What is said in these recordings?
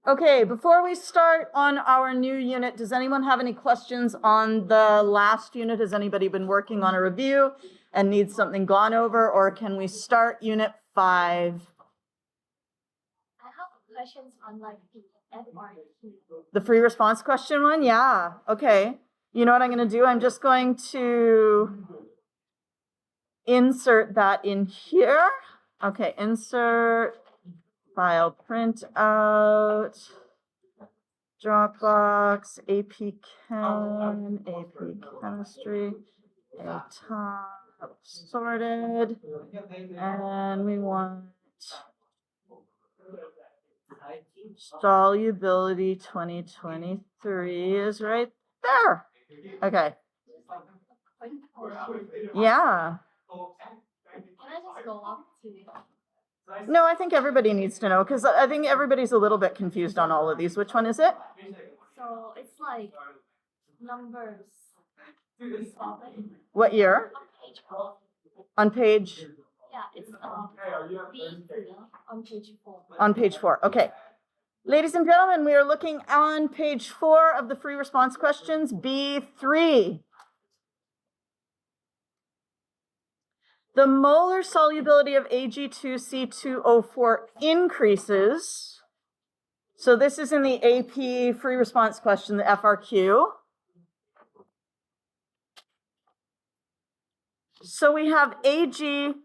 Okay, before we start on our new unit, does anyone have any questions on the last unit? Has anybody been working on a review and needs something gone over, or can we start unit 5? I have questions on like the FRQ. The free response question one? Yeah, okay. You know what I'm going to do? I'm just going to insert that in here. Okay, insert, file printout, Dropbox, AP Chem, AP Chemistry, a top sorted, and we want solubility 2023 is right there. Okay. Yeah. Can I just go up to? No, I think everybody needs to know because I think everybody's a little bit confused on all of these. Which one is it? So it's like numbers. What year? On page 4. On page? Yeah, it's B3 on page 4. On page 4. Okay. Ladies and gentlemen, we are looking on page 4 of the free response questions, B3. The molar solubility of Ag2C2O4 increases. So this is in the AP free response question, the FRQ. So we have Ag2.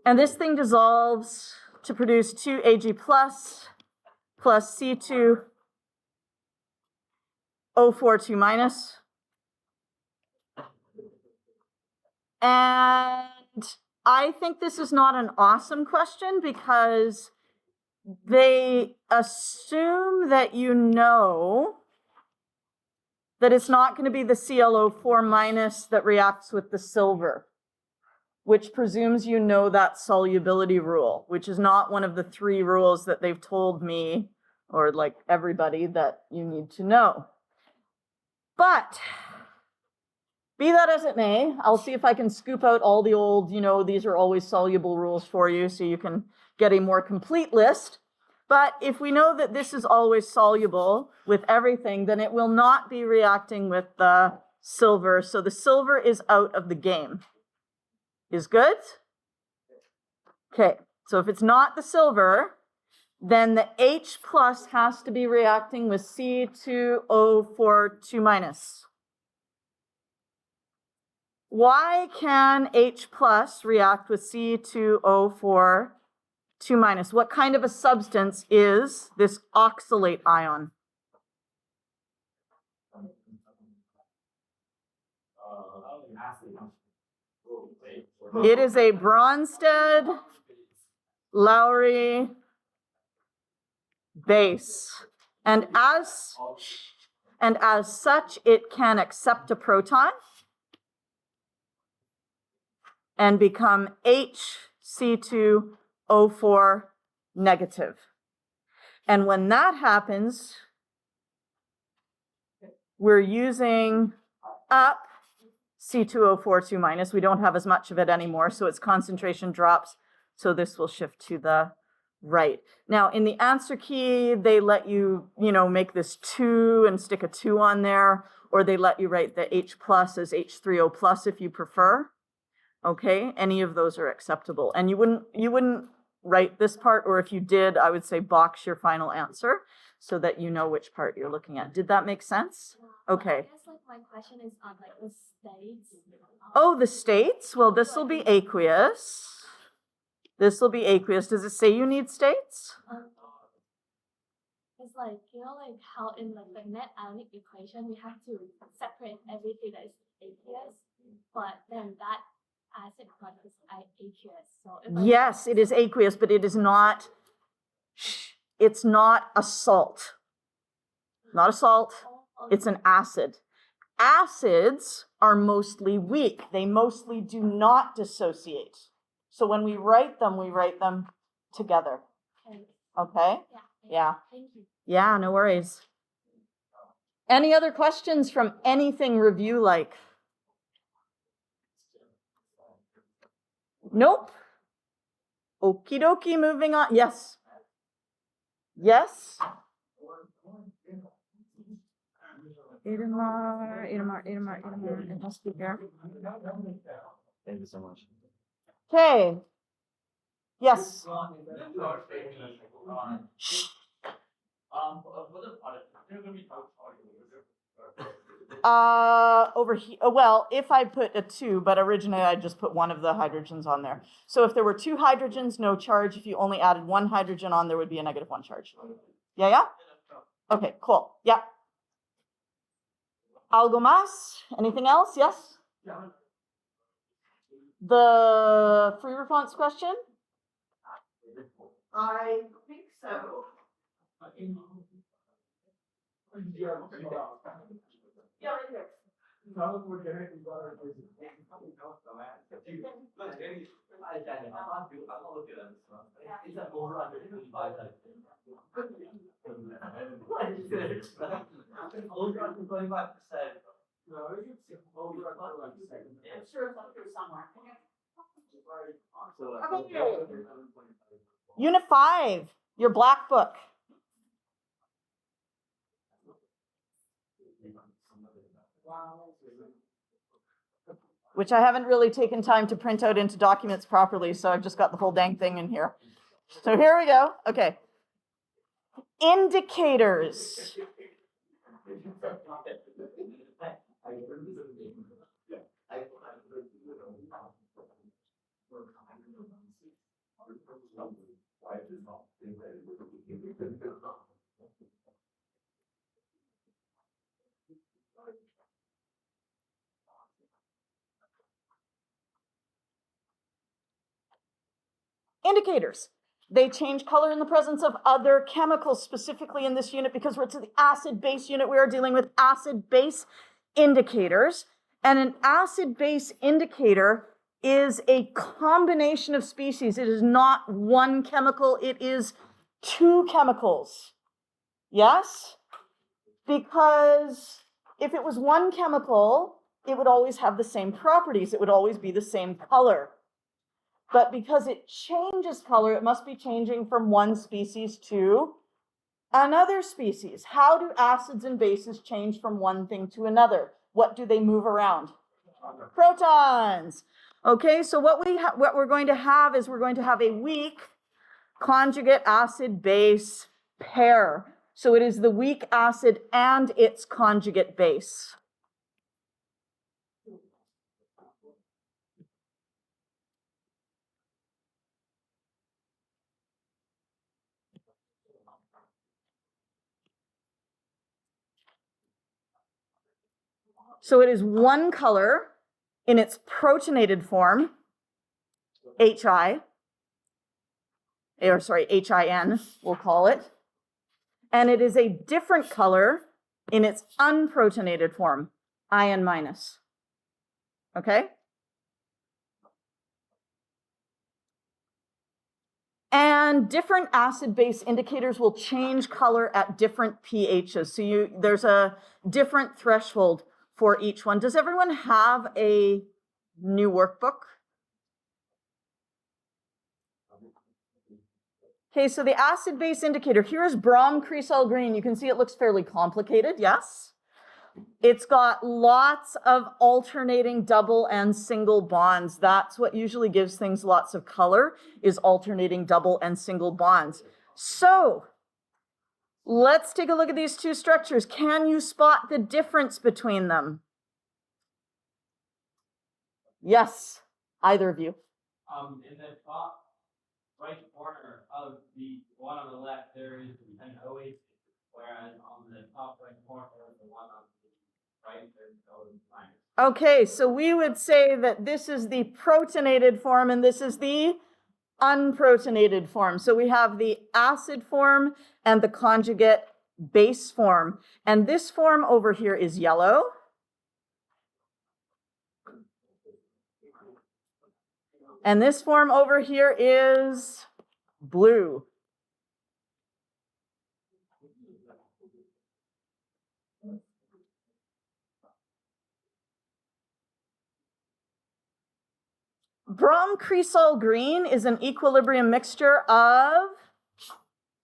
And this thing dissolves to produce 2 Ag plus C2 O4 2 minus. And I think this is not an awesome question because they assume that you know that it's not going to be the ClO4 minus that reacts with the silver, which presumes you know that solubility rule, which is not one of the 3 rules that they've told me, or like everybody, that you need to know. But be that as it may, I'll see if I can scoop out all the old, these are always soluble rules for you so you can get a more complete list. But if we know that this is always soluble with everything, then it will not be reacting with the silver. So the silver is out of the game. Is good? Okay, so if it's not the silver, then the H plus has to be reacting with C2O4 2 minus. Why can H plus react with C2O4 2 minus? What kind of a substance is this oxalate ion? It is a Bronsted-Lowry base. And as such, it can accept a proton and become HC2O4 negative. And when that happens, we're using up C2O4 2 minus. We don't have as much of it anymore, so its concentration drops. So this will shift to the right. Now, in the answer key, they let you, make this 2 and stick a 2 on there, or they let you write the H plus as H3O plus if you prefer. Okay, any of those are acceptable. And you wouldn't write this part, or if you did, I would say box your final answer so that you know which part you're looking at. Did that make sense? Okay. I guess my question is on the states. Oh, the states? Well, this will be aqueous. This will be aqueous. Does it say you need states? It's like, how in the net ionic equation we have to separate everything that is aqueous. but then that acid product is aqueous. So if I Yes, it is aqueous, but it is not, it's not a salt. Not a salt, it's an acid. Acids are mostly weak. They mostly do not dissociate. So when we write them together. Okay? Yeah. Thank you. Yeah, no worries. Any other questions from anything review like? Nope. Okie dokie, moving on. Yes. Yes. Idemar. It must be here. Thank you so much. Okay. Yes. Over here, well, if I put a 2, but originally I just put one of the hydrogens on there. So if there were 2 hydrogens, no charge. If you only added 1 hydrogen on, there would be a -1 charge. Yeah? Okay, cool. Yeah. Algo más? Anything else? Yes? The free response question? I think so. Yeah, right here. I'm sure it's up here somewhere. Okay. Unit 5, your black book. Which I haven't really taken time to print out into documents properly, so I've just got the whole dang thing in here. So here we go. Okay. Indicators. Indicators. They change color in the presence of other chemicals, specifically in this unit, because we're to the acid-base unit, we are dealing with acid-base indicators. And an acid-base indicator is a combination of species. It is not one chemical, it is 2 chemicals. Yes? Because if it was one chemical, it would always have the same properties. It would always be the same color. But because it changes color, it must be changing from one species to another species. How do acids and bases change from one thing to another? What do they move around? Protons. Okay, so what we're going to have is we're going to have a weak conjugate acid-base pair. So it is the weak acid and its conjugate base. So it is one color in its protonated form, HIN, we'll call it. And it is a different color in its unprotonated form, IN-. Okay? And different acid-base indicators will change color at different pHs. So there's a different threshold for each one. Does everyone have a new workbook? Okay, so the acid-base indicator, here is brom cresol green. You can see it looks fairly complicated, yes? It's got lots of alternating double and single bonds. That's what usually gives things lots of color, is alternating double and single bonds. So let's take a look at these 2 structures. Can you spot the difference between them? Yes, either of you. In the top right corner of the one on the left, there is an OH, whereas on the top right corner of the one on the right? And so it's minus. Okay, so we would say that this is the protonated form and this is the unprotonated form. So we have the acid form and the conjugate base form. And this form over here is yellow. And this form over here is blue. Brom-cresol green is an equilibrium mixture of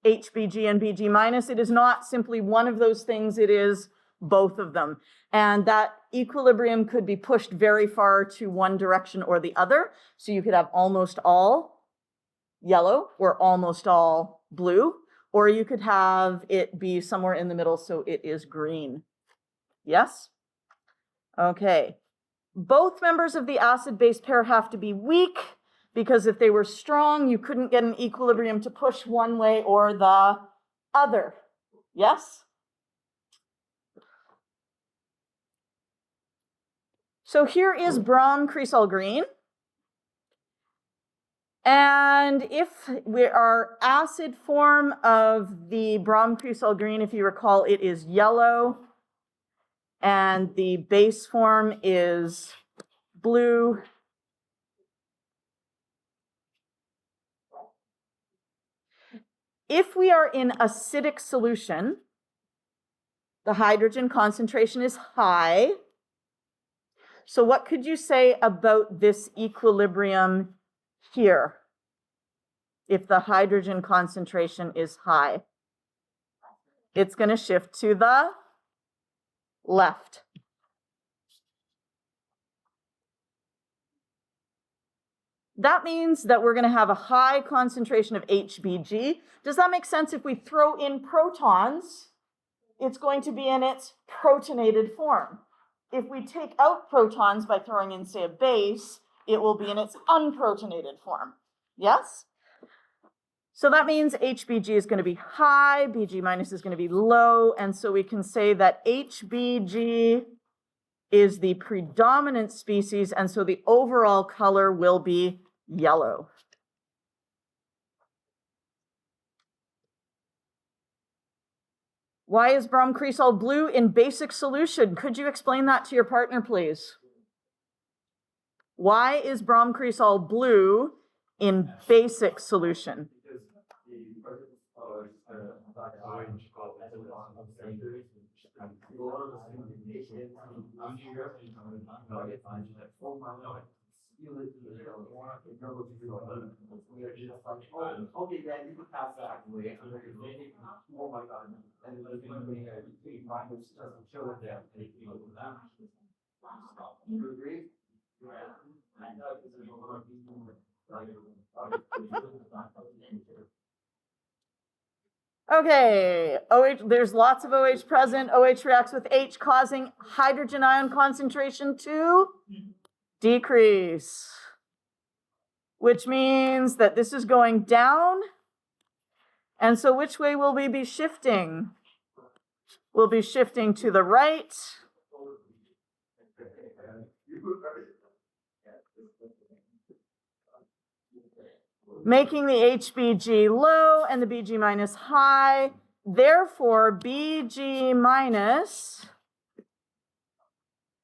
HBG and BG minus. It is not simply one of those things, it is both of them. And that equilibrium could be pushed very far to one direction or the other. So you could have almost all yellow or almost all blue, or you could have it be somewhere in the middle, so it is green. Yes? Okay. Both members of the acid-base pair have to be weak, because if they were strong, you couldn't get an equilibrium to push one way or the other. Yes? So here is brom-cresol green. And if our acid form of the brom-cresol green, if you recall, it is yellow, and the base form is blue. If we are in acidic solution, the hydrogen concentration is high. So what could you say about this equilibrium here if the hydrogen concentration is high? It's going to shift to the left. That means that we're going to have a high concentration of HBG. Does that make sense? If we throw in protons, it's going to be in its protonated form. If we take out protons by throwing in, say, a base, it will be in its unprotonated form. Yes? So that means HBG is going to be high, BG minus is going to be low, and so we can say that HBG is the predominant species, and so the overall color will be yellow. Why is brom-cresol blue in basic solution? Could you explain that to your partner, please? Why is brom-cresol blue in basic solution? Okay, then you can pass that way. Oh my God. And then doesn't show that. You agree? Okay, OH, there's lots of OH present. OH reacts with H, causing hydrogen ion concentration to decrease, which means that this is going down. And so which way will we be shifting? We'll be shifting to the right. Making the HBG low and the BG minus high. Therefore, BG minus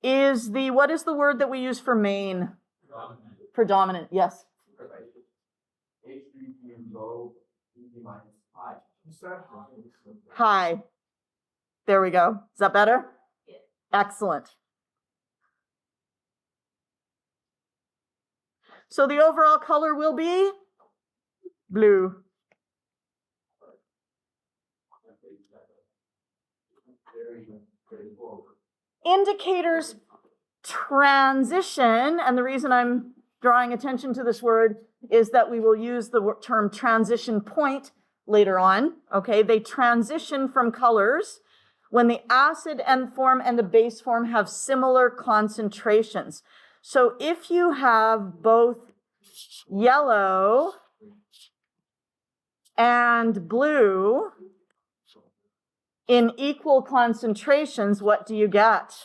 is the, what is the word that we use for main? Predominant, yes. HBG low, BG minus high. High. There we go. Is that better? Yeah. Excellent. So the overall color will be blue. Indicators transition, and the reason I'm drawing attention to this word is that we will use the term transition point later on. Okay, they transition from colors when the acid end form and the base form have similar concentrations. So if you have both yellow and blue, in equal concentrations, what do you get?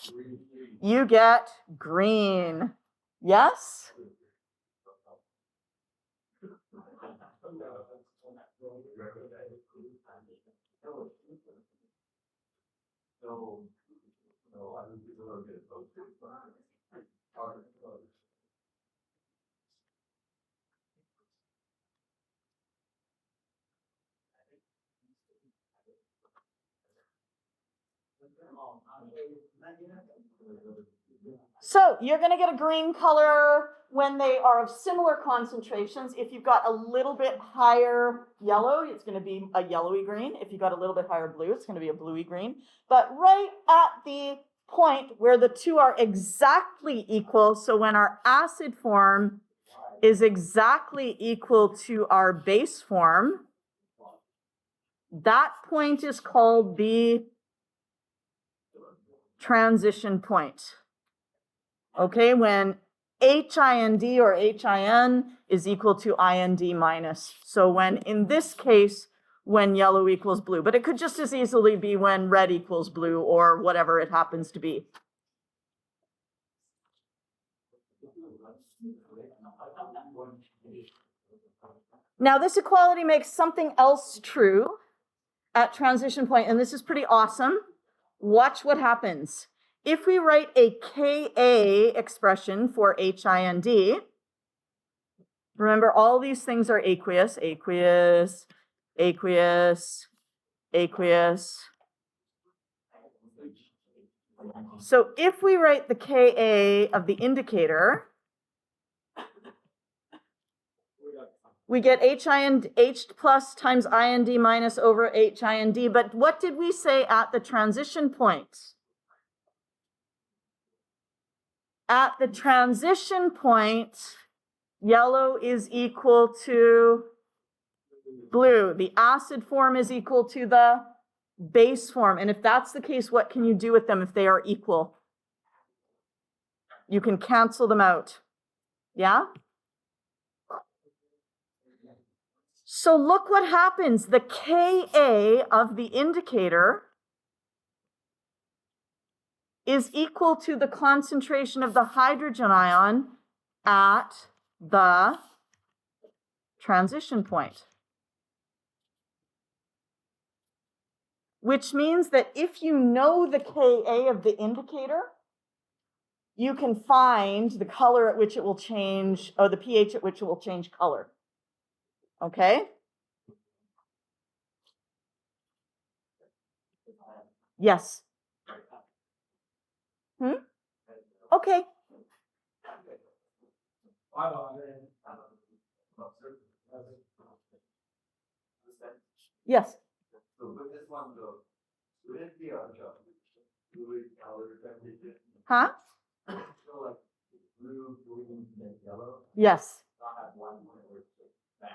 You get green. Yes? So you're going to get a green color when they are of similar concentrations. If you've got a little bit higher yellow, it's going to be a yellowy green. If you've got a little bit higher blue, it's going to be a bluey green. But right at the point where the two are exactly equal, so when our acid form is exactly equal to our base form, that point is called the transition point. Okay, when HIND or HIN is equal to IND minus. So when, in this case, when yellow equals blue, but it could just as easily be when red equals blue or whatever it happens to be. Now this equality makes something else true at transition point, and this is pretty awesome. Watch what happens. If we write a Ka expression for HIND, remember all these things are aqueous, aqueous, aqueous, aqueous. So if we write the Ka of the indicator, we get H plus times IND minus over HIND. But what did we say at the transition point? At the transition point, yellow is equal to blue. The acid form is equal to the base form. And if that's the case, what can you do with them if they are equal? You can cancel them out. Yeah? So look what happens. The Ka of the indicator is equal to the concentration of the hydrogen ion at the transition point. Which means that if you know the Ka of the indicator, you can find the color at which it will change, or the pH at which it will change color. Okay? Yes. Okay. Yes. So with this one though, would it be a fluid color transition? Huh? So like blue, green, and yellow? Yes. Not have one where it's down.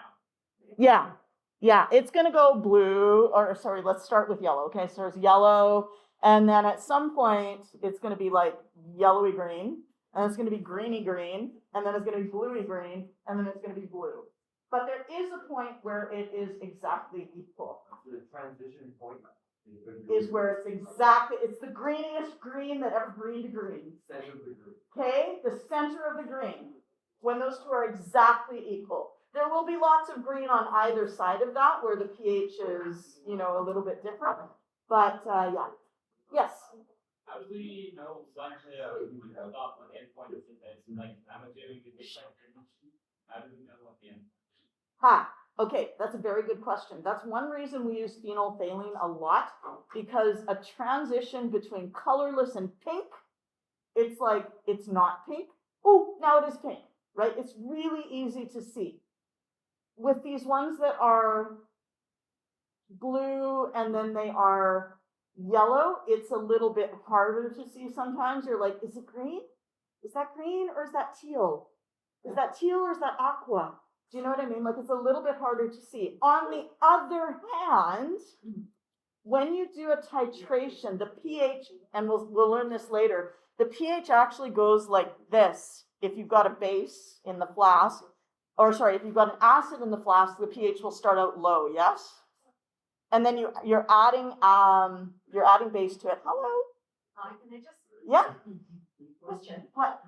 Yeah. Yeah, it's going to go blue, or sorry, let's start with yellow. Okay, so there's yellow, and then at some point, it's going to be like yellowy green, and it's going to be greeny green, and then it's going to be bluey green, and then it's going to be blue. But there is a point where it is exactly equal. So the transition point Is where it's the greeniest green that ever green to green. center of the group. Okay, the center of the green, when those two are exactly equal. There will be lots of green on either side of that where the pH is, a little bit different. But yeah. Yes. How do we know when to stop an endpoint of this? Like, I'm assuming the big how do we know what the end? Okay, that's a very good question. That's one reason we use phenolphthalein a lot, because a transition between colorless and pink, it's like, it's not pink. Oh, now it is pink, right? It's really easy to see. With these ones that are blue and then they are yellow, it's a little bit harder to see sometimes. You're like, is it green? Is that green or is that teal? Is that teal or is that aqua? Do you know what I mean? Like, it's a little bit harder to see. On the other hand, when you do a titration, the pH, and we'll learn this later, the pH actually goes like this. If you've got a base in the flask, or sorry, if you've got an acid in the flask, the pH will start out low, yes? and then you're adding base to it. Hello? Can I just, Yeah. question, What?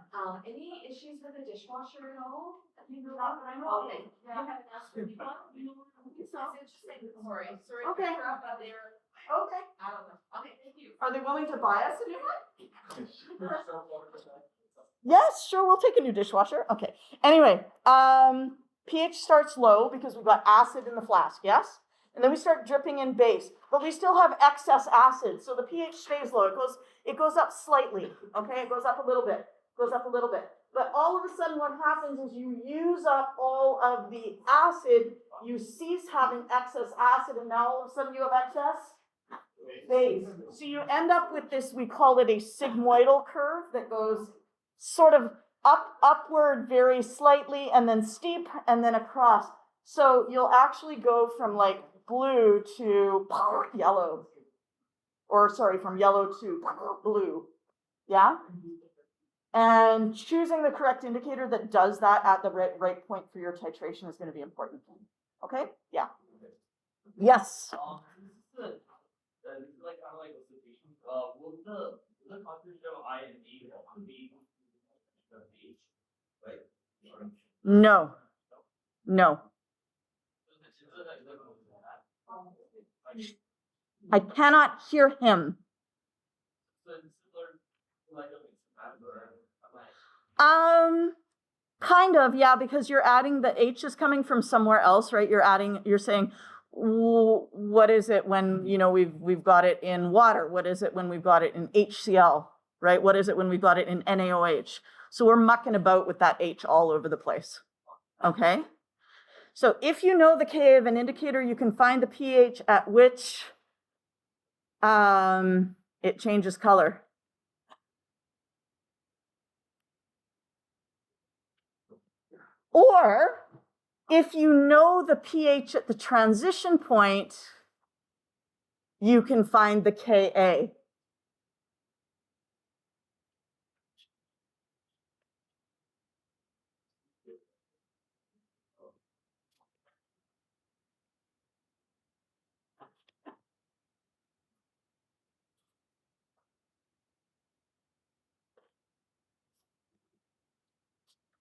any issues with the dishwasher at all? You know Not that I know of. Okay. You haven't asked for anyone, you know, It's interesting, sorry Okay. to interrupt, but they're, Okay. I don't know, okay, thank you. Are they willing to buy us a new one? Yes, sure, we'll take a new dishwasher. Okay. Anyway, pH starts low because we've got acid in the flask, yes? And then we start dripping in base, but we still have excess acid, so the pH stays low. It goes up slightly, okay? It goes up a little bit, But all of a sudden what happens is you use up all of the acid, you cease having excess acid, and now all of a sudden you have excess base. So you end up with this, we call it a sigmoidal curve that goes sort of upward very slightly, and then steep, and then across. So you'll actually go from like blue to yellow, or sorry, from yellow to blue, yeah? And choosing the correct indicator that does that at the right point for your titration is going to be important. Okay? Yeah. Yes. This is like kind of like a situation. Will the concentration of I and E be H, right? No. No. I cannot hear him. Kind of, yeah, because you're adding the H is coming from somewhere else, right? You're saying, what is it when, you know, we've got it in water? What is it when we've got it in HCl, right? What is it when we've got it in NaOH? So we're mucking about with that H all over the place, okay? So if you know the Ka of an indicator, you can find the pH at which it changes color. Or if you know the pH at the transition point, you can find the Ka.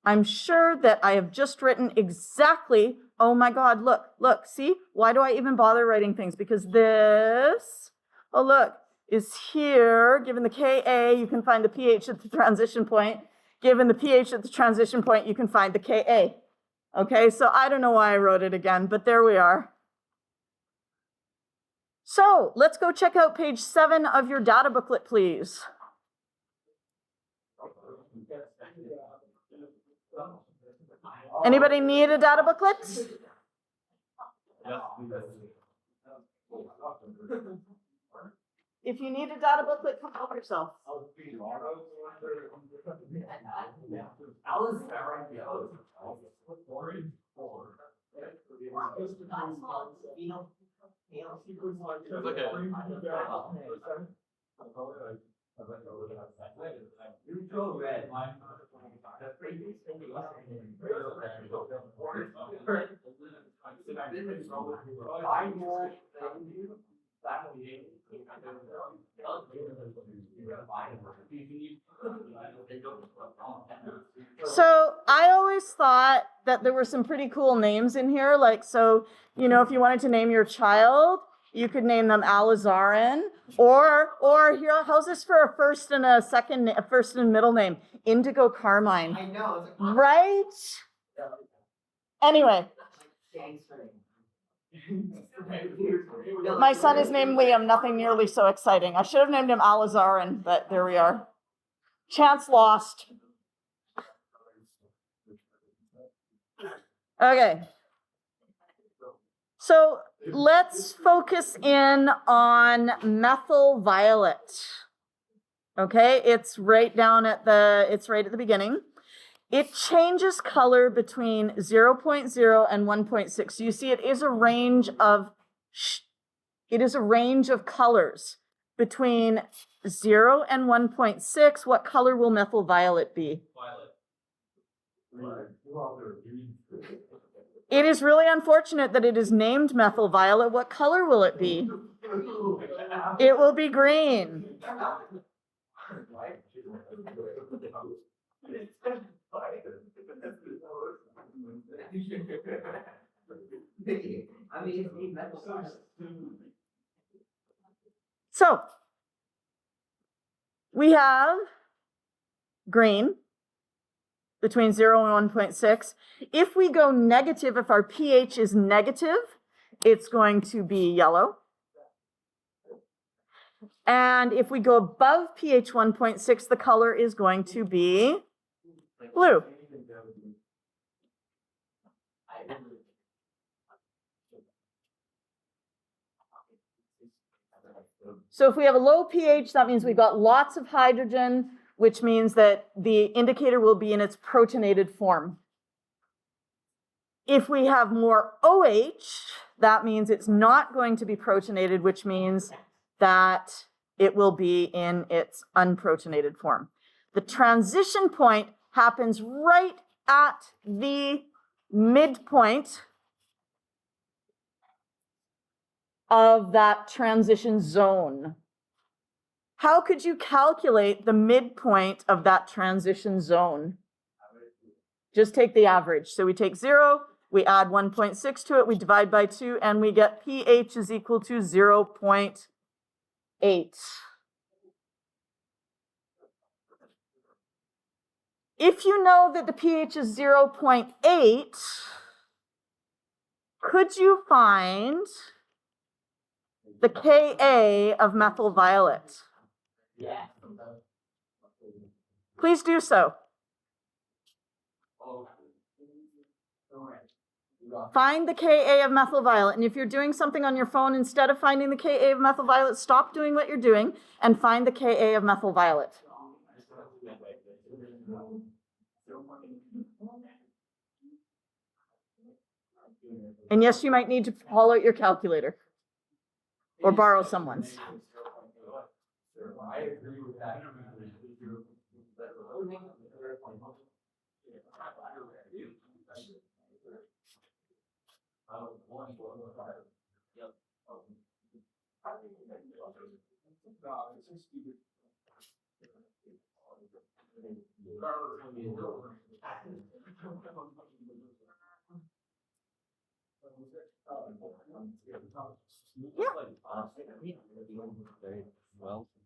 I'm sure that I have just written exactly, oh my God, look, see? Why do I even bother writing things? Because this, oh look, is here. Given the Ka, you can find the pH at the transition point. Given the pH at the transition point, you can find the Ka. Okay, so I don't know why I wrote it again, but there we are. So let's go check out page 7 of your data booklet, please. Anybody need a data booklet? If you need a data booklet, come help yourself. So I always thought that there were some pretty cool names in here. Like, so, you know, if you wanted to name your child, you could name them Alizarin, or here, how's this for a first and a second, a first and middle name? Indigo Carmine. I know. Right? Anyway. My son is named Liam, nothing nearly so exciting. I should have named him Alizarin, but there we are. Chance lost. Okay. So let's focus in on methyl violet. Okay, it's right at the beginning. It changes color between 0.0 and 1.6. So you see it is a range of colors between 0 and 1.6. What color will methyl violet be? Violet. It is really unfortunate that it is named methyl violet. What color will it be? It will be green. So we have green between 0 and 1.6. If we go negative, if our pH is negative, it's going to be yellow. And if we go above pH 1.6, the color is going to be blue. So if we have a low pH, that means we've got lots of hydrogen, which means that the indicator will be in its protonated form. If we have more OH, that means it's not going to be protonated, which means that it will be in its unprotonated form. The transition point happens right at the midpoint of that transition zone. How could you calculate the midpoint of that transition zone? Just take the average. So we take 0, we add 1.6 to it, we divide by 2, and we get pH is equal to 0.8. If you know that the pH is 0.8, could you find the Ka of methyl violet? Yeah. Please do so. Find the Ka of methyl violet. And if you're doing something on your phone, instead of finding the Ka of methyl violet, stop doing what you're doing and find the Ka of methyl violet. And yes, you might need to pull out your calculator or borrow someone's. I agree with that.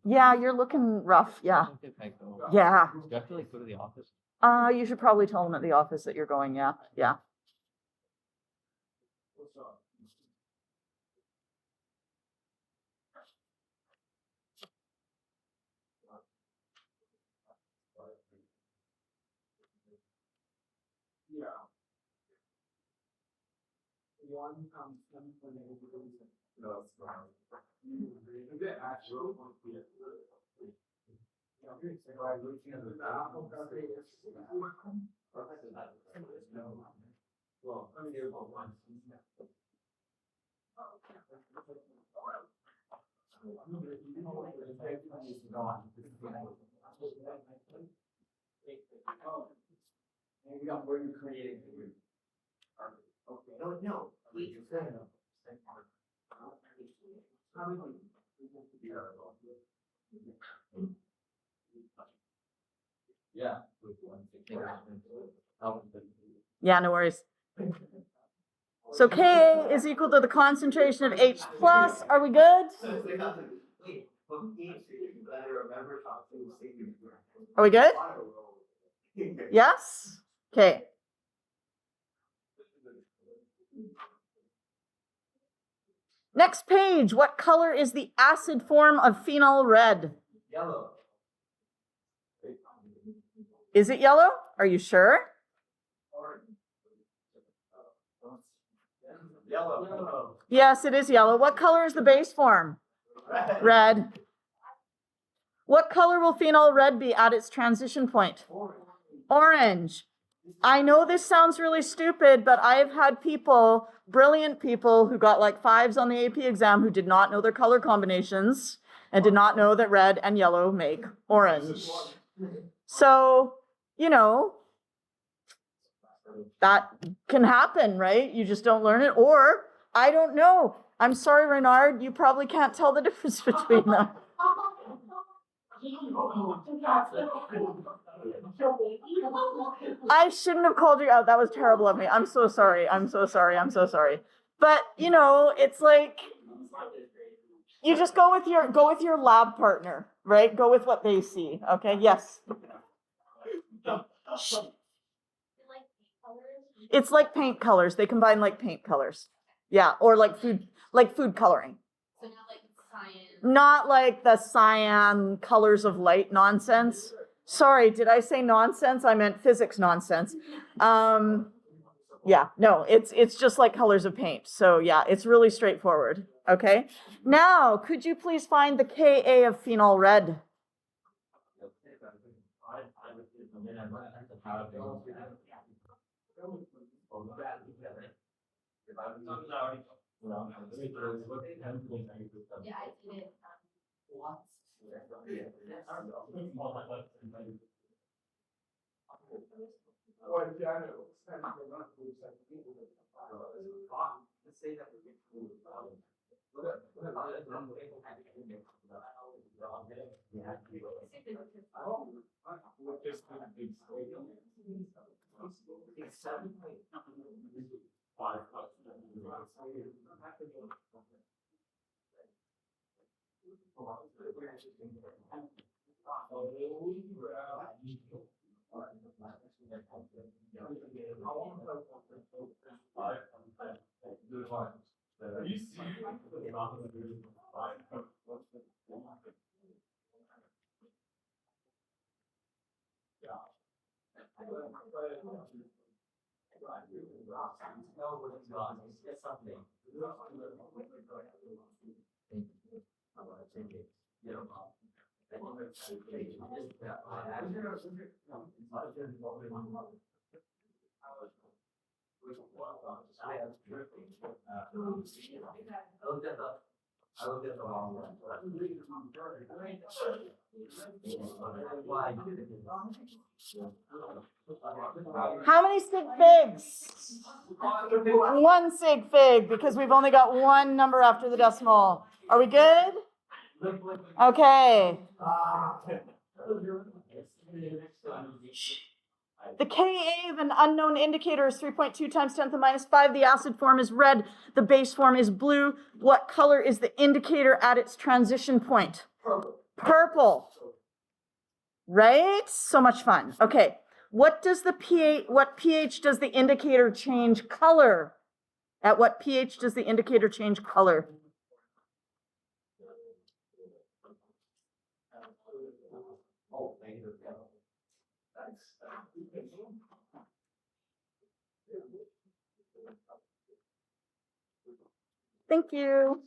Yeah, you're looking rough. Yeah. Yeah. Do I have to go to the office? You should probably tell them at the office that you're going. Yeah. Yeah. No, please. Yeah. Yeah, no worries. So Ka is equal to the concentration of H plus. Are we good? Are we good? Yes? Okay. Next page. What color is the acid form of phenol red? Yellow. Is it yellow? Are you sure? Yellow. Yes, it is yellow. What color is the base form? Red. What color will phenol red be at its transition point? Orange. I know this sounds really stupid, but I've had people, brilliant people who got like 5s on the AP exam who did not know their color combinations and did not know that red and yellow make orange. So, you know, That can happen, right? You just don't learn it. Or, I don't know. I'm sorry, Renard, you probably can't tell the difference between them. I shouldn't have called you out. That was terrible of me. I'm so sorry. I'm so sorry. I'm so sorry. But, you know, it's like you just go with your lab partner, right? Go with what they see. Okay? Yes. It's like paint colors. They combine like paint colors. Yeah, or like food coloring. So not like science. Not like the cyan colors of light nonsense. Sorry, did I say nonsense? I meant physics nonsense. Yeah, no, it's just like colors of paint. So yeah, it's really straightforward. Okay. Now, could you please find the Ka of phenol red? Yeah, I did it. How many sig figs? One sig fig, because we've only got one number after the decimal. Are we good? Okay. The Ka of an unknown indicator is 3.2 times 10 to the minus 5. The acid form is red. The base form is blue. What color is the indicator at its transition point? Purple. Right? So much fun. Okay. What pH does the indicator change color? At what pH does the indicator change color? Thank you.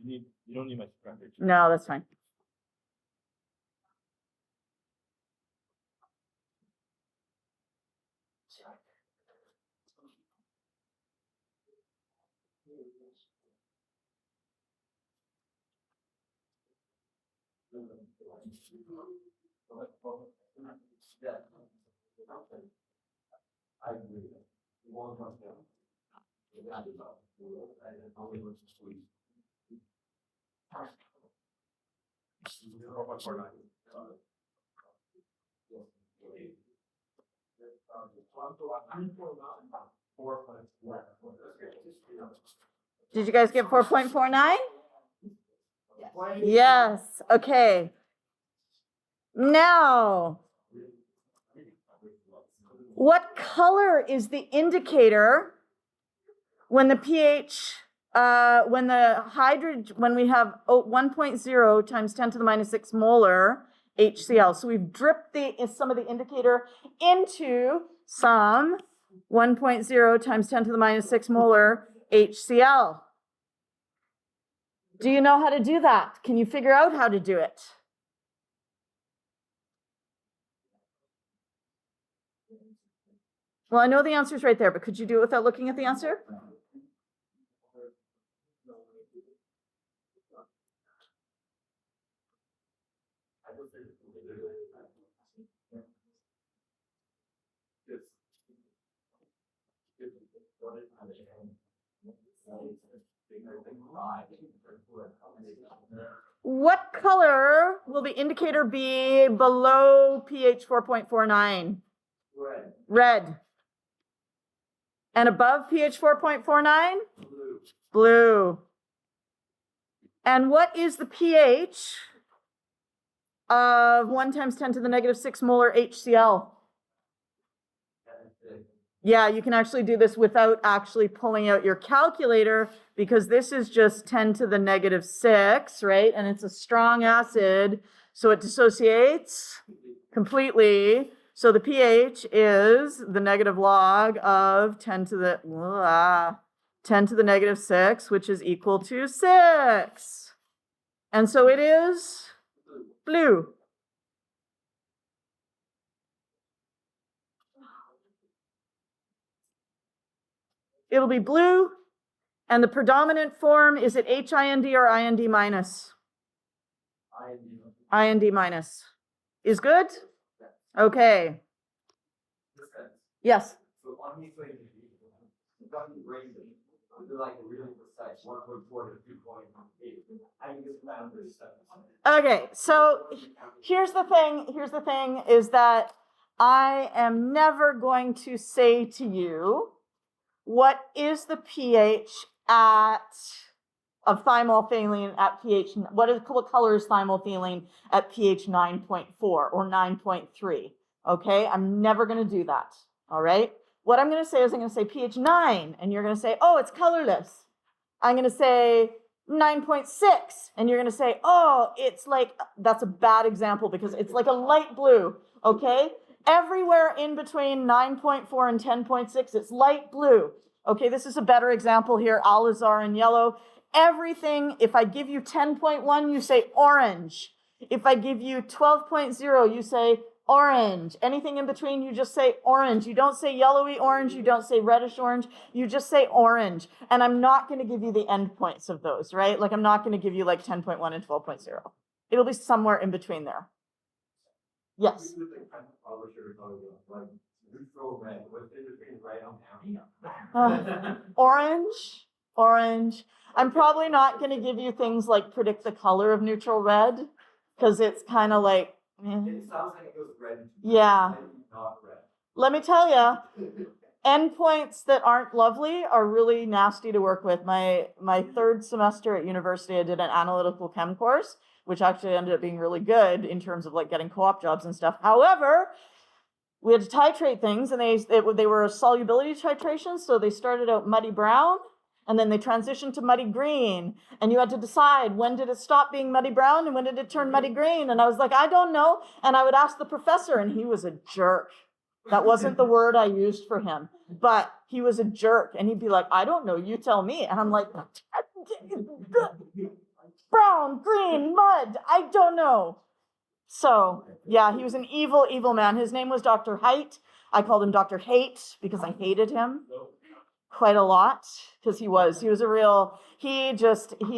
You don't need my spreadsheet. No, that's fine. I agree. One month now. Did you guys get 4.49? Yes. Okay. Now, what color is the indicator when the pH, when we have 1.0 times 10 to the minus 6 molar HCl? So we've dripped some of the indicator into some 1.0 times 10 to the minus 6 molar HCl. Do you know how to do that? Can you figure out how to do it? Well, I know the answer is right there, but could you do it without looking at the answer? color will the indicator be below pH 4.49? Red. Red. And above pH 4.49? Blue. Blue. And what is the pH of 1 times 10 to the negative 6 molar HCl? Yeah, you can actually do this without actually pulling out your calculator because this is just 10 to the negative 6, right? And it's a strong acid, so it dissociates completely. So the pH is the negative log of 10 to the negative 6, which is equal to 6. And so it is blue. It'll be blue, and the predominant form, is it HIND or IND minus? IND minus. Is good? Okay. Yes. So on these equation, you've got the racing. They're like really precise, 1.4 to 2.8. I think it's around 37. Okay, so here's the thing is that I am never going to say to you, what is the pH of thymolphthalein at pH, what color is thymolphthalein at pH 9.4 or 9.3? Okay, I'm never going to do that, all right? What I'm going to say is I'm going to say pH 9, and you're going to say, oh, it's colorless. I'm going to say 9.6, and you're going to say, oh, it's like, that's a bad example because it's like a light blue, okay? Everywhere in between 9.4 and 10.6, it's light blue. Okay, this is a better example here, Alizar in yellow. Everything, if I give you 10.1, you say orange. If I give you 12.0, you say orange. Anything in between, you just say orange. You don't say yellowy orange, you don't say reddish orange, you just say orange. And I'm not going to give you the endpoints of those, right? Like I'm not going to give you like 10.1 and 12.0. It'll be somewhere in between there. Yes. Neutral red. What's in between red and Orange. I'm probably not going to give you things like predict the color of neutral red because it's kind of like, It sounds like it goes red. Yeah. Not red. Let me tell you, endpoints that aren't lovely are really nasty to work with. My third semester at university, I did an analytical chem course, which actually ended up being really good in terms of like getting co-op jobs and stuff. However, we had to titrate things, and they were solubility titrations, so they started out muddy brown, and then they transitioned to muddy green, and you had to decide when did it stop being muddy brown and when did it turn muddy green, and I was like, I don't know, and I would ask the professor, and he was a jerk. That wasn't the word I used for him, but he was a jerk, and he'd be like, I don't know, you tell me, and I'm like, brown, green, mud, I don't know. So, yeah, he was an evil, evil man. His name was Dr. Height. I called him Dr. Hate because I hated him quite a lot because he was a real, he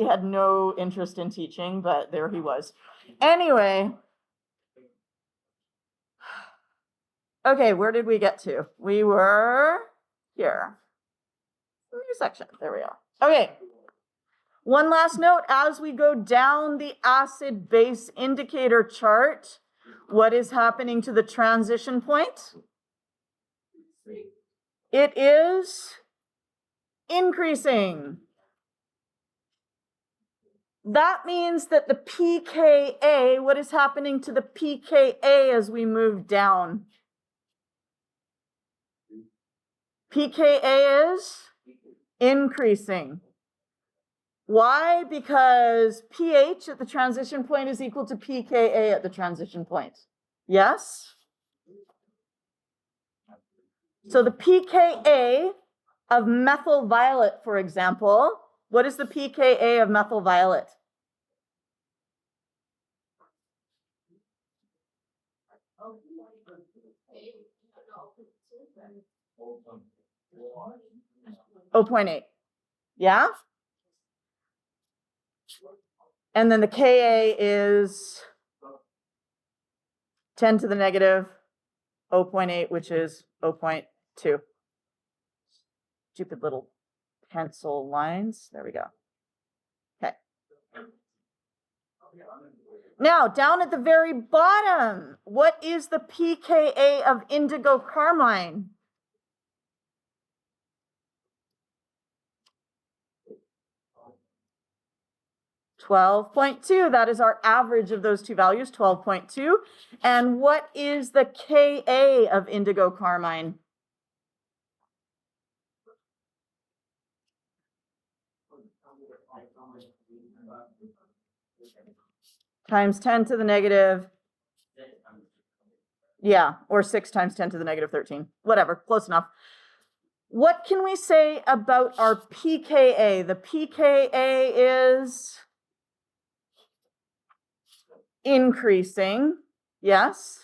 had no interest in teaching, but there he was. Anyway, okay, where did we get to? We were here. New section, there we are. Okay. One last note, as we go down the acid-base indicator chart, what is happening to the transition point? It is increasing. That means that the pKa, what is happening to the pKa as we move down? pKa is increasing. Why? Because pH at the transition point is equal to pKa at the transition point. Yes? So the pKa of methyl violet, for example, what is the pKa of methyl violet? Oh, 0.8. Yeah? And then the Ka is 10 to the negative 0.8, which is 0.2. Stupid little pencil lines. There we go. Okay. Now, down at the very bottom, what is the pKa of indigo carmine? (12.2). That is our average of those two values, 12.2. And what is the Ka of indigo carmine? Times 10 to the negative. Yeah, or 6 times 10 to the negative 13. Whatever, close enough. What can we say about our pKa? The pKa is increasing, yes.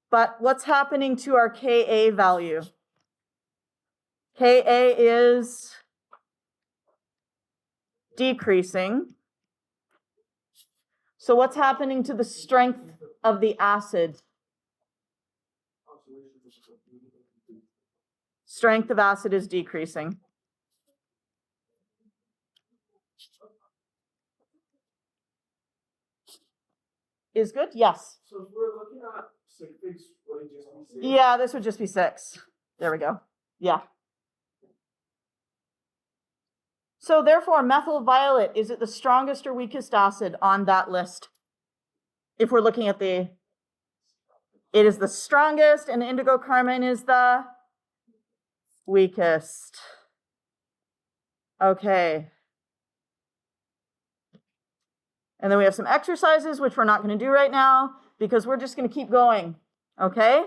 But what's happening to our Ka value? Ka is decreasing. So what's happening to the strength of the acid? Strength of acid is decreasing. Is good? Yes. So if we're looking at 6, would it just be 6? Yeah, this would just be 6. There we go. Yeah. So therefore, methyl violet, is it the strongest or weakest acid on that list? If we're looking at it is the strongest, and indigo carmine is the weakest. Okay. And then we have some exercises, which we're not going to do right now, because we're just going to keep going. Okay?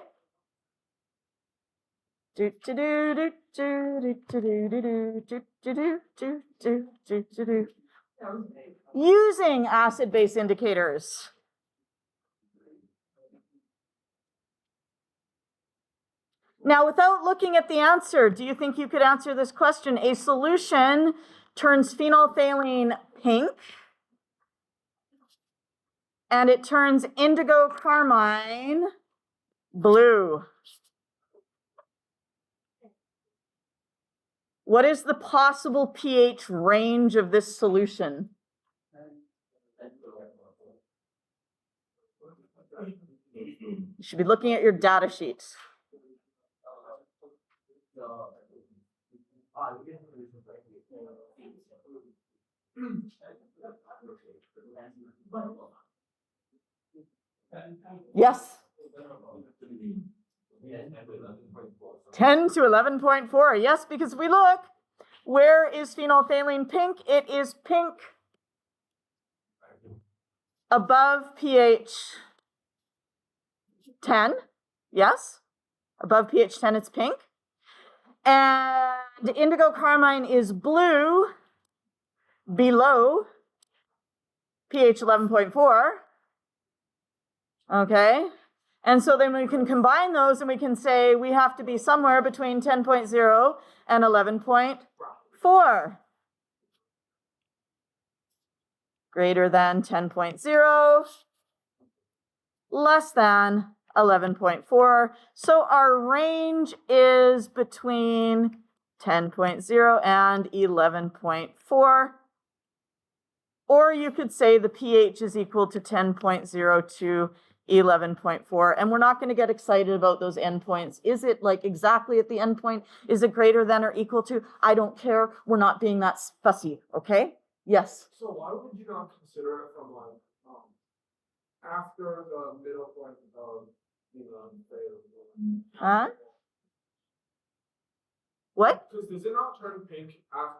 Using acid-base indicators. Now, without looking at the answer, do you think you could answer this question? A solution turns phenolphthalein pink, and it turns indigo carmine blue. What is the possible pH range of this solution? You should be looking at your data sheets. Yes. 10 to 11.4. Yes, because if we look, where is phenolphthalein pink? It is pink above pH 10. Yes. Above pH 10, it's pink. And indigo carmine is blue below pH 11.4. Okay. And so then we can combine those and we can say we have to be somewhere between 10.0 and 11.4. Greater than 10.0, less than 11.4. So our range is between 10.0 and 11.4. Or you could say the pH is equal to 10.0 to 11.4. And we're not going to get excited about those endpoints. Is it like exactly at the endpoint? Is it greater than or equal to? I don't care. We're not being that fussy, okay? Yes? So why would you not consider it from like after the middle point of Huh? What? Because does it not turn pink after?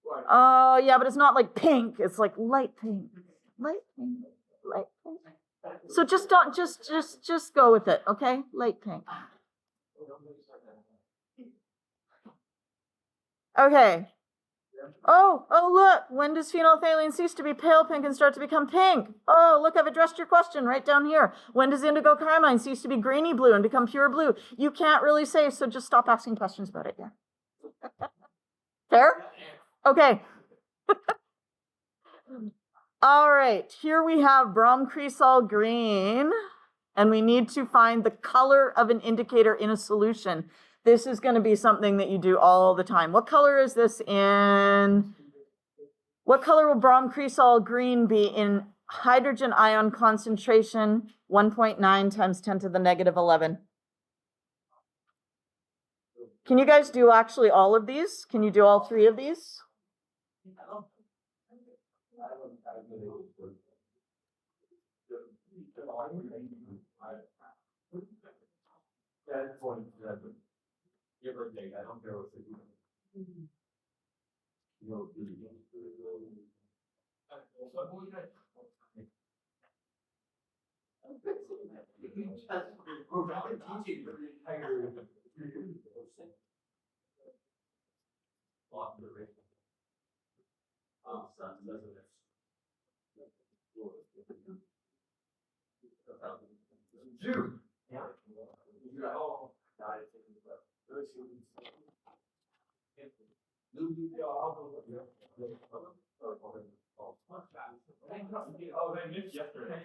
Like, Oh, yeah, but it's not like pink. It's like light pink. Light pink. Light pink. So just don't, just go with it, okay? Light pink. Okay. Oh, look. When does phenolphthalein cease to be pale pink and start to become pink? Oh, look, I've addressed your question right down here. When does indigo carmine cease to be greeny blue and become pure blue? You can't really say, so just stop asking questions about it, yeah. Fair? Okay. All right, here we have bromcresol green, and we need to find the color of an indicator in a solution. This is going to be something that you do all the time. What color is this in? What color will bromcresol green be in hydrogen ion concentration, 1.9 times 10 to the negative 11. Can you guys do actually all of these? Can you do all three of these? Give or take, I don't care what it is. Teaching for the entire. Dude. Oh, they missed yesterday.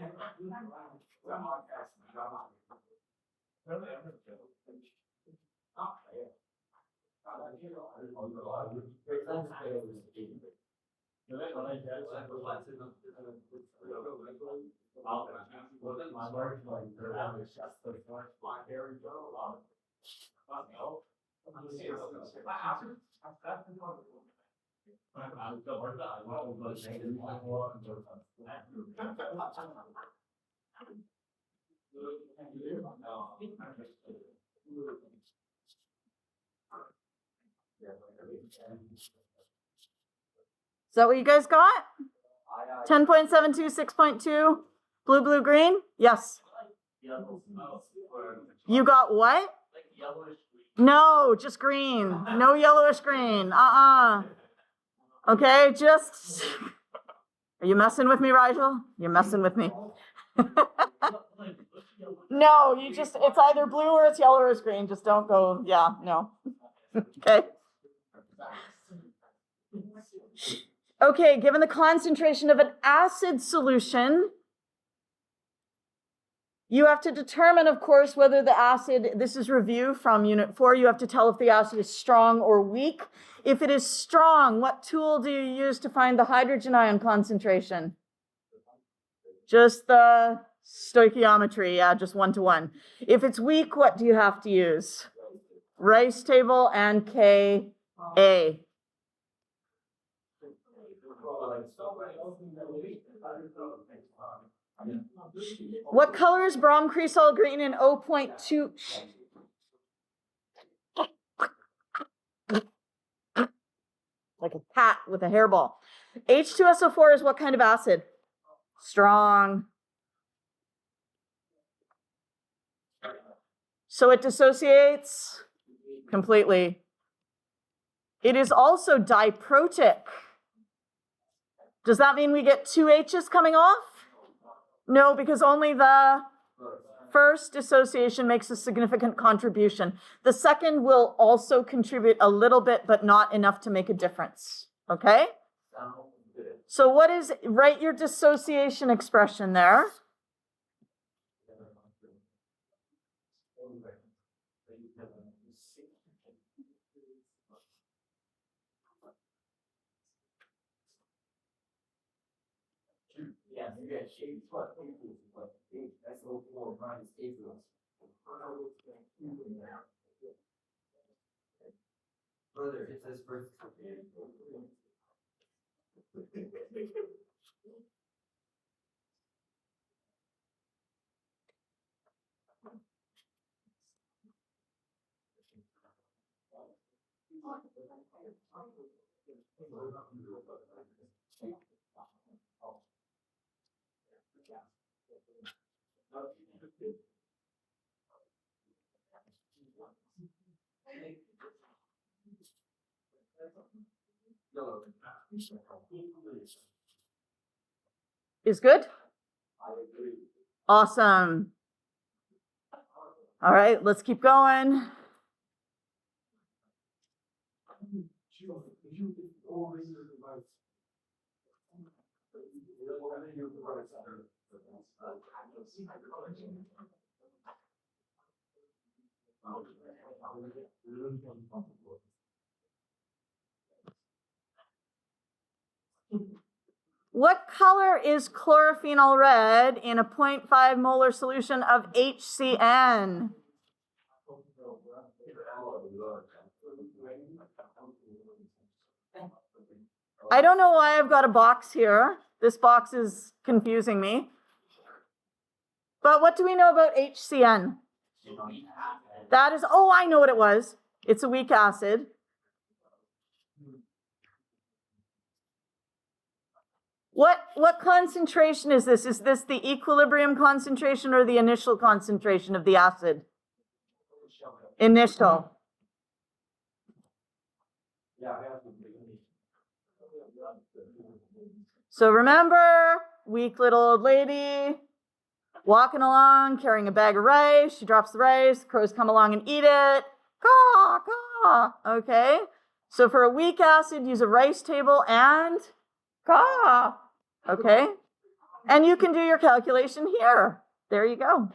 Is that what you guys got? 10.72, 6.2, blue, blue, green? Yes. You got what? No, just green. No yellowish green. Okay, just. Are you messing with me, Rigel? You're messing with me. No, you just, it's either blue or it's yellow or it's green. Just don't go, yeah, no. Okay. Okay, given the concentration of an acid solution, you have to determine, of course, whether the acid, this is review from Unit 4, you have to tell if the acid is strong or weak. If it is strong, what tool do you use to find the hydrogen ion concentration? Just the stoichiometry, yeah, just 1-to-1. If it's weak, what do you have to use? Rice table and Ka. What color is brom cresol green in 0.2? Like a cat with a hairball. H2SO4 is what kind of acid? Strong. So it dissociates completely. It is also diprotic. Does that mean we get 2 H's coming off? No, because only the first dissociation makes a significant contribution. The second will also contribute a little bit, but not enough to make a difference. Okay? So what is, write your dissociation expression there. Yeah, you get shades, what? SO4 minus H2. Further, it says first. Is good? Awesome. All right, let's keep going. What color is chlorophenol red in a 0.5 molar solution of HCN? I don't know why I've got a box here. This box is confusing me. But what do we know about HCN? That is, oh, I know what it was. It's a weak acid. What concentration is this? Is this the equilibrium concentration or the initial concentration of the acid? Initial. So remember, weak little old lady, walking along, carrying a bag of rice. She drops the rice, crows come along and eat it. Caw, caw, okay? So for a weak acid, use a rice table and caw, okay? And you can do your calculation here. There you go.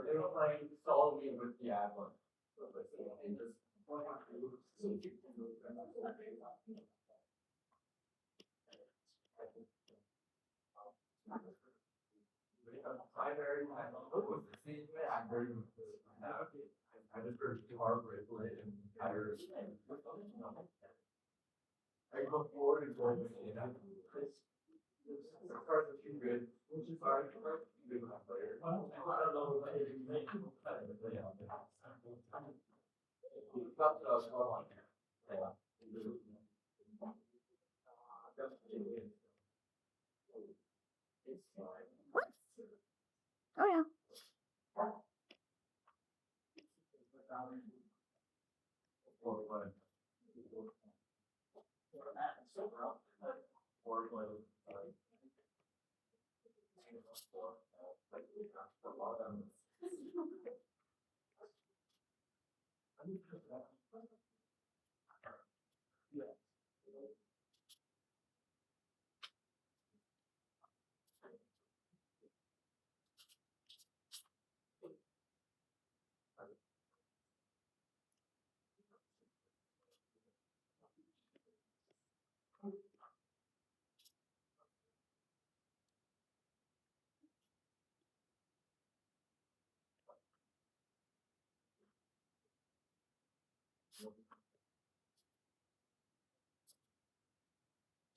They were playing solely with the ad. Primary, I just heard too hard for it, and I heard. I look forward to going with it. The cards are too good, which is fine. Good enough player. I don't know what it is. That's what I was calling. What? Oh, yeah.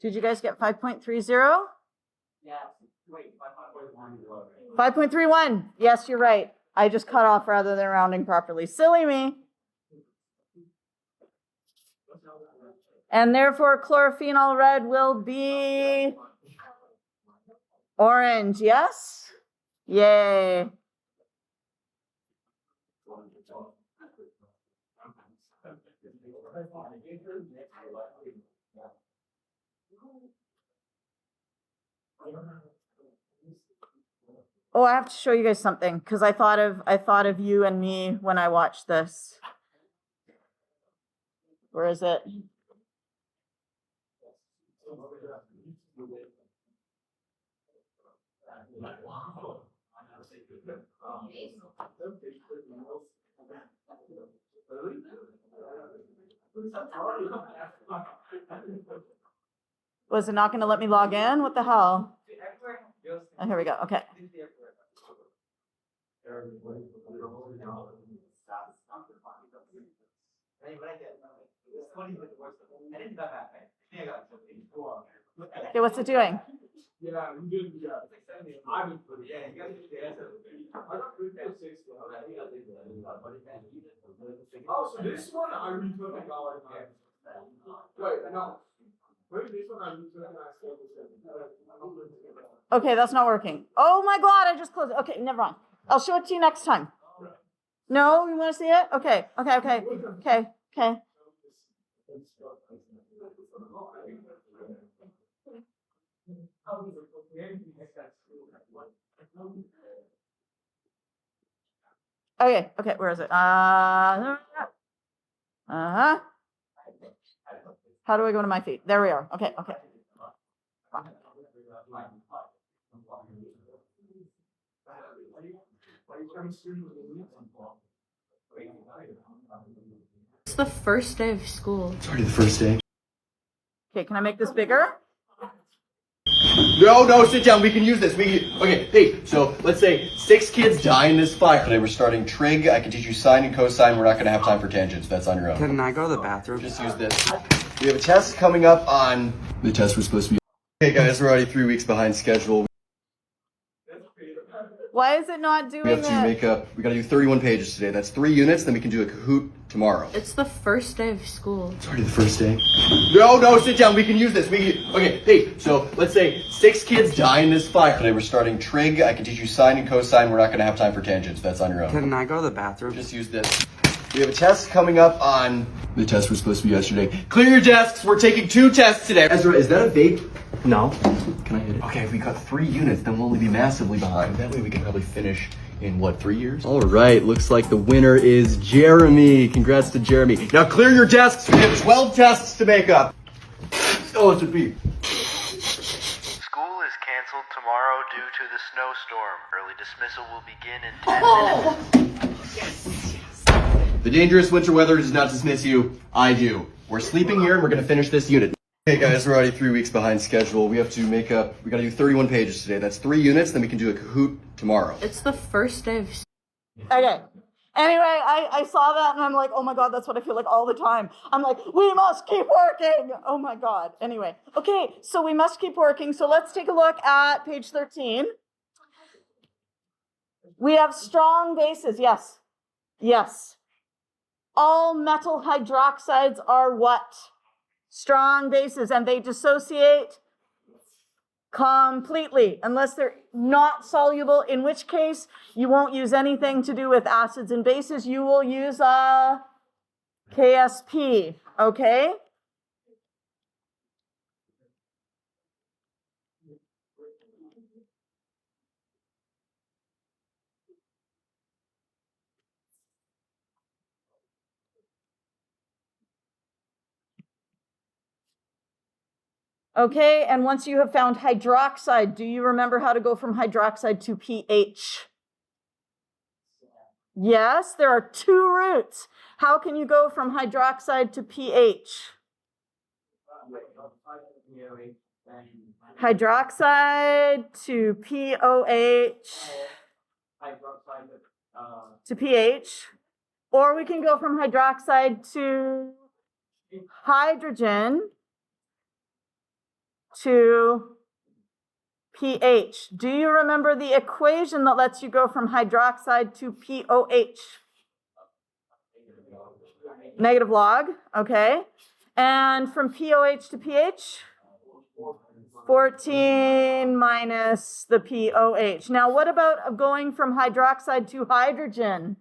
Did you guys get 5.30? Yeah. Wait, 5.1. 5.31. Yes, you're right. I just cut off rather than rounding properly. Silly me. And therefore, chlorophenol red will be orange. Yes? Yay. Oh, I have to show you guys something because I thought of you and me when I watched this. Where is it? Was it not going to let me log in? What the hell? Oh, here we go. Okay. Okay, what's it doing? Yeah, you did. Yeah, I would put it. Yeah, you got to get the answer. I got 3.6. Oh, so this one I retook and got like that. Wait, no. Wait, this one I retook and I still Okay, that's not working. Oh my God, I just closed it. Okay, never mind. I'll show it to you next time. No, you want to see it? Okay, okay, okay, okay, okay. Okay, okay, where is it? Uh-huh. How do I go to my feet? There we are. Okay, okay. It's the first day of school. It's already the first day. Okay, can I make this bigger? No, sit down. We can use this. Okay, hey, so let's say 6 kids die in this fire. Today we're starting trig. I can teach you sine and cosine. We're not going to have time for tangents. That's on your own. Can I go to the bathroom? Just use this. We have a test coming up on... The test was supposed to be... Okay, guys, we're already 3 weeks behind schedule. Why is it not doing We have to make up... We got to do 31 pages today. That's 3 units. Then we can do a Kahoot tomorrow. It's the first day of school. It's already the first day. No, sit down. We can use this. Okay, hey, so let's say 6 kids die in this fire. Today we're starting trig. I can teach you sine and cosine. We're not going to have time for tangents. That's on your own. Can I go to the bathroom? Just use this. We have a test coming up on... The test was supposed to be yesterday. Clear your desks. We're taking 2 tests today. Ezra, is that a vape? No. Can I hit it? Okay, if we got 3 units, then we'll only be massively behind. That way we can probably finish in, what, 3 years? All right, looks like the winner is Jeremy. Congrats to Jeremy. Now clear your desks. We have 12 tests to make up. Oh, it's a beep. School is canceled tomorrow due to the snowstorm. Early dismissal will begin in 10 minutes. The dangerous winter weather does not dismiss you. I do. We're sleeping here and we're going to finish this unit. Okay, guys, we're already 3 weeks behind schedule. We have to make up... We got to do 31 pages today. That's 3 units. Then we can do a Kahoot tomorrow. It's the first day of Okay. Anyway, I saw that and I'm like, oh my God, that's what I feel like all the time. I'm like, we must keep working. Oh my God. Anyway, okay, so we must keep working. So let's take a look at page 13. We have strong bases. Yes. Yes. All metal hydroxides are what? Strong bases, and they dissociate completely unless they're not soluble, in which case you won't use anything to do with acids and bases. You will use a KSP, okay? Okay, and once you have found hydroxide, do you remember how to go from hydroxide to pH? Yes, there are 2 routes. How can you go from hydroxide to pH? Hydroxide to POH to pH. Or we can go from hydroxide to hydrogen to pH. Do you remember the equation that lets you go from hydroxide to POH? Negative log, okay. And from POH to pH? 14 minus the POH. Now, what about going from hydroxide to hydrogen?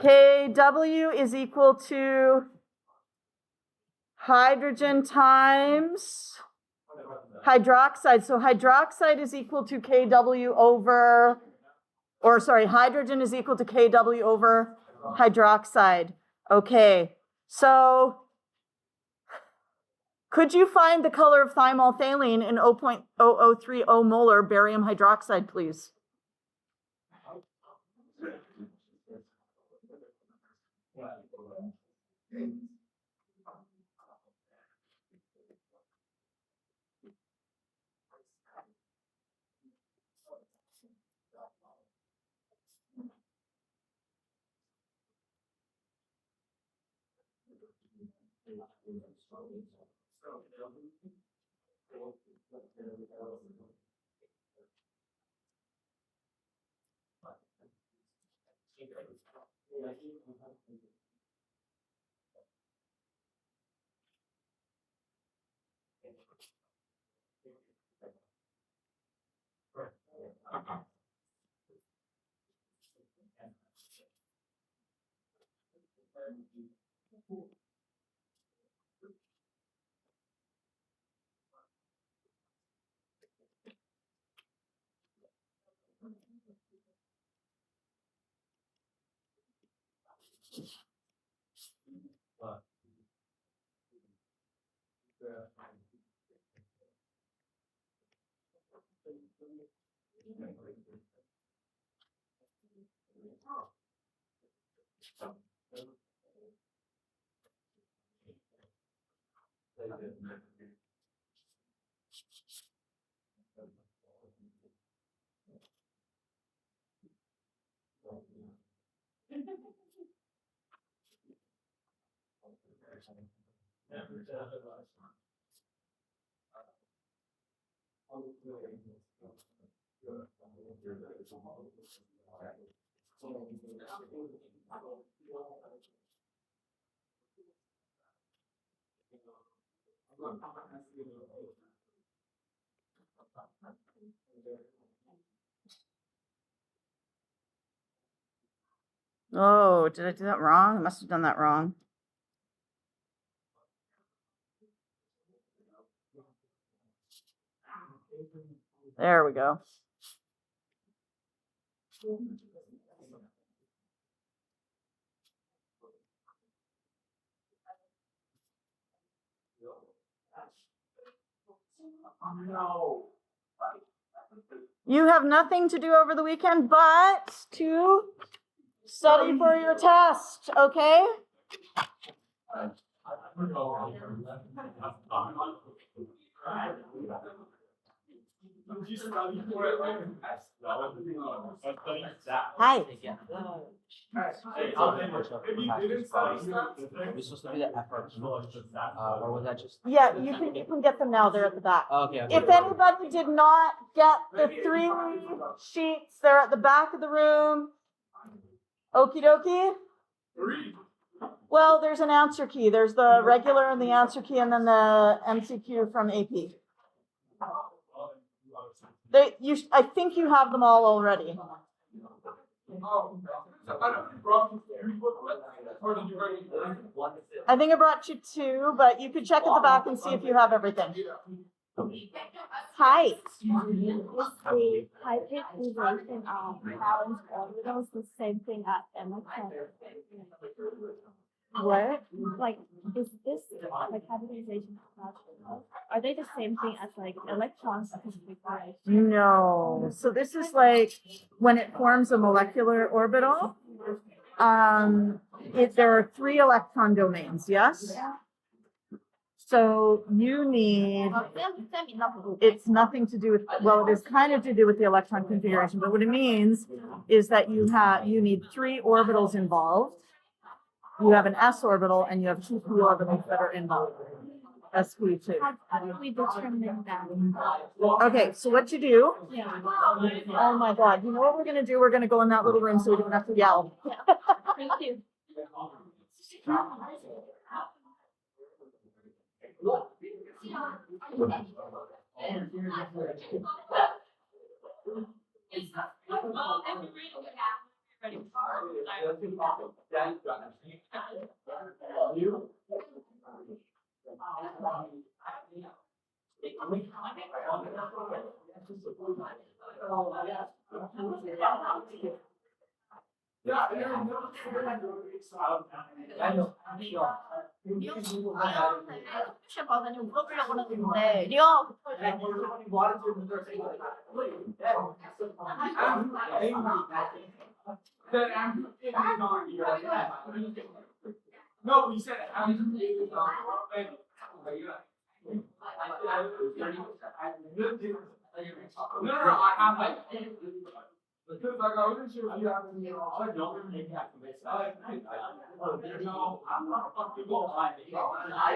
Kw is equal to hydrogen times hydroxide. So hydroxide is equal to Kw over, or sorry, hydrogen is equal to Kw over hydroxide. Okay, so could you find the color of thymolphthalene in 0.0030 molar barium hydroxide, please? Oh, did I do that wrong? I must have done that wrong. There we go. You have nothing to do over the weekend but to study for your test, okay? Hi. Yeah, you can get them now. They're at the back. Okay. If anybody did not get the 3 sheets, they're at the back of the room. Okie dokie. 3. Well, there's an answer key. There's the regular and the answer key, and then the MCQ from AP. I think you have them all already. I think I brought you 2, but you could check at the back and see if you have everything. Hi. Is the hybridization of balanced orbitals the same thing as electron? What? Like, is this like hybridization of orbitals? Are they the same thing as like electrons configuration? No. So this is like when it forms a molecular orbital. There are 3 electron domains. Yes. So you need. It's nothing to do with. Well, it is kind of to do with the electron configuration, but what it means is that you need 3 orbitals involved. You have an s orbital and you have 2 p orbitals that are involved. SB2. How do we determine that? Okay, so what you do, Yeah. oh my God, you know what we're gonna do? We're gonna go in that little room so we don't have to yell. Thank you. 받으니 물어보려고 그러는데 리오 No, you said no, I have like because like I wasn't sure if you have any I don't make that no, I'm not fucking going I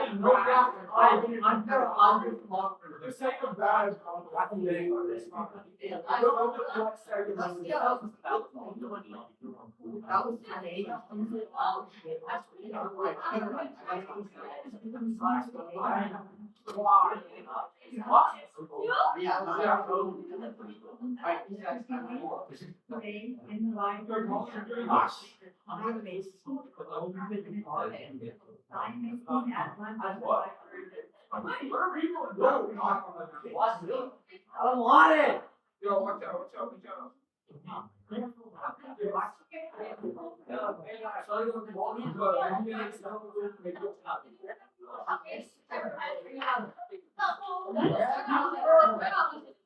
didn't know that. I'm the sake of that is I can make this. I don't know what second I don't want it. Yo, watch out, watch out, watch out.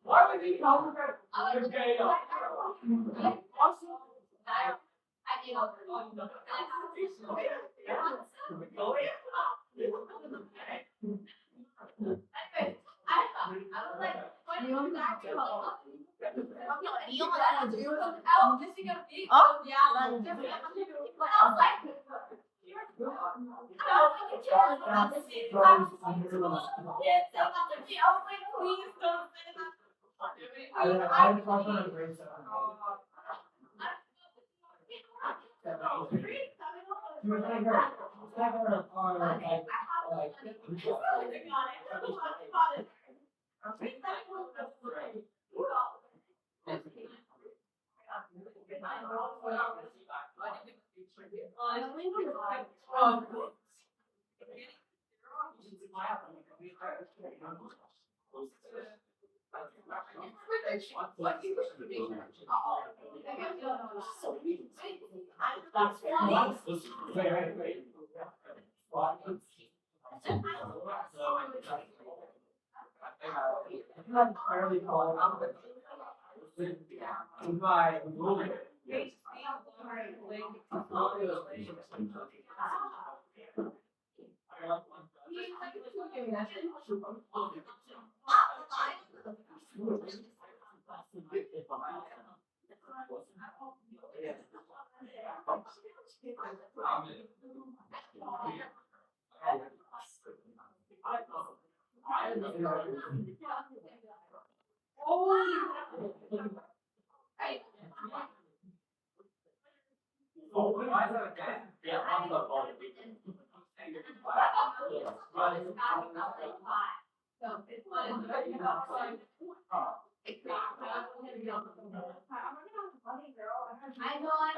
Why would he come with that?